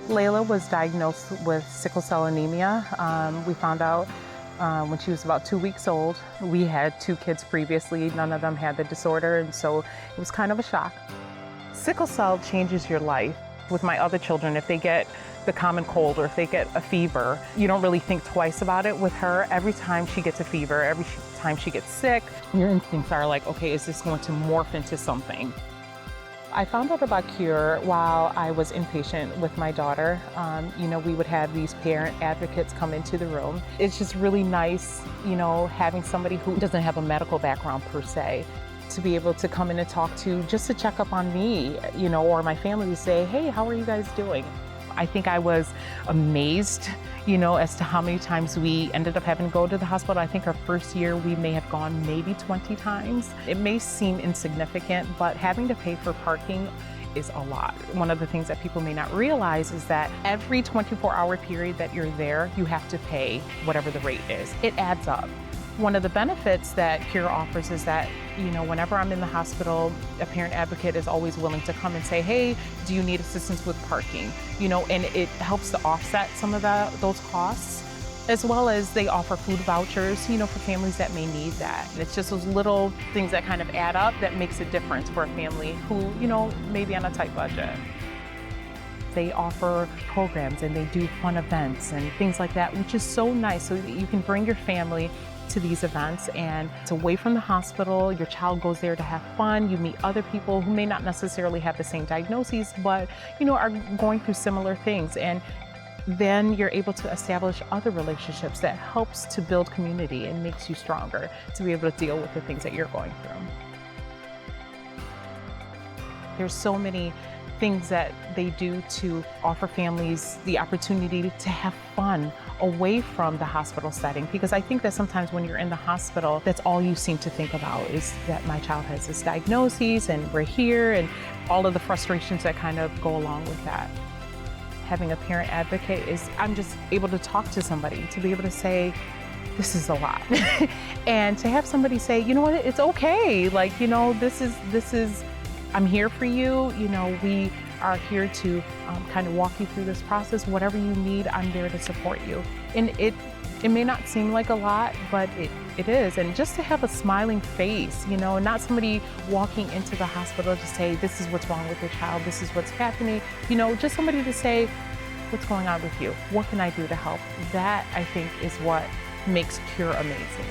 Layla was diagnosed with sickle cell anemia. We found out when she was about 2 weeks old. We had 2 kids previously, none of them had the disorder, and so it was kind of a shock. Sickle cell changes your life. With my other children, if they get the common cold or if they get a fever, you don't really think twice about it. With her, every time she gets a fever, every time she gets sick, your instincts are like, okay, is this going to morph into something? I found out about C.U.R.E while I was inpatient with my daughter. We would have these parent advocates come into the room. It's just really nice, having somebody who doesn't have a medical background per se, to be able to come in and talk to, just to check up on me, or my family, to say, hey, how are you guys doing? I think I was amazed, as to how many times we ended up having to go to the hospital. I think our first year we may have gone maybe 20 times. It may seem insignificant, but having to pay for parking is a lot. One of the things that people may not realize is that every 24-hour period that you're there, you have to pay whatever the rate is. It adds up. One of the benefits that C.U.R.E offers is that, whenever I'm in the hospital, a parent advocate is always willing to come and say, hey, do you need assistance with parking? And it helps to offset some of those costs, as well as they offer food vouchers, for families that may need that. And it's just those little things that kind of add up that makes a difference for a family who, may be on a tight budget. They offer programs and they do fun events and things like that, which is so nice, so that you can bring your family to these events, and it's away from the hospital. Your child goes there to have fun. You meet other people who may not necessarily have the same diagnoses, but are going through similar things, and then you're able to establish other relationships that helps to build community and makes you stronger to be able to deal with the things that you're going through. There's so many things that they do to offer families the opportunity to have fun away from the hospital setting, because I think that sometimes when you're in the hospital, that's all you seem to think about, is that my child has this diagnosis and we're here, and all of the frustrations that kind of go along with that. Having a parent advocate is, I'm just able to talk to somebody, to be able to say, this is a lot. And to have somebody say, you know what, it's okay. This is, I'm here for you. We are here to kind of walk you through this process. Whatever you need, I'm there to support you. And it may not seem like a lot, but it is. And just to have a smiling face, and not somebody walking into the hospital to say, this is what's wrong with your child, this is what's happening. Just somebody to say, what's going on with you? What can I do to help? That, I think, is what makes C.U.R.E amazing.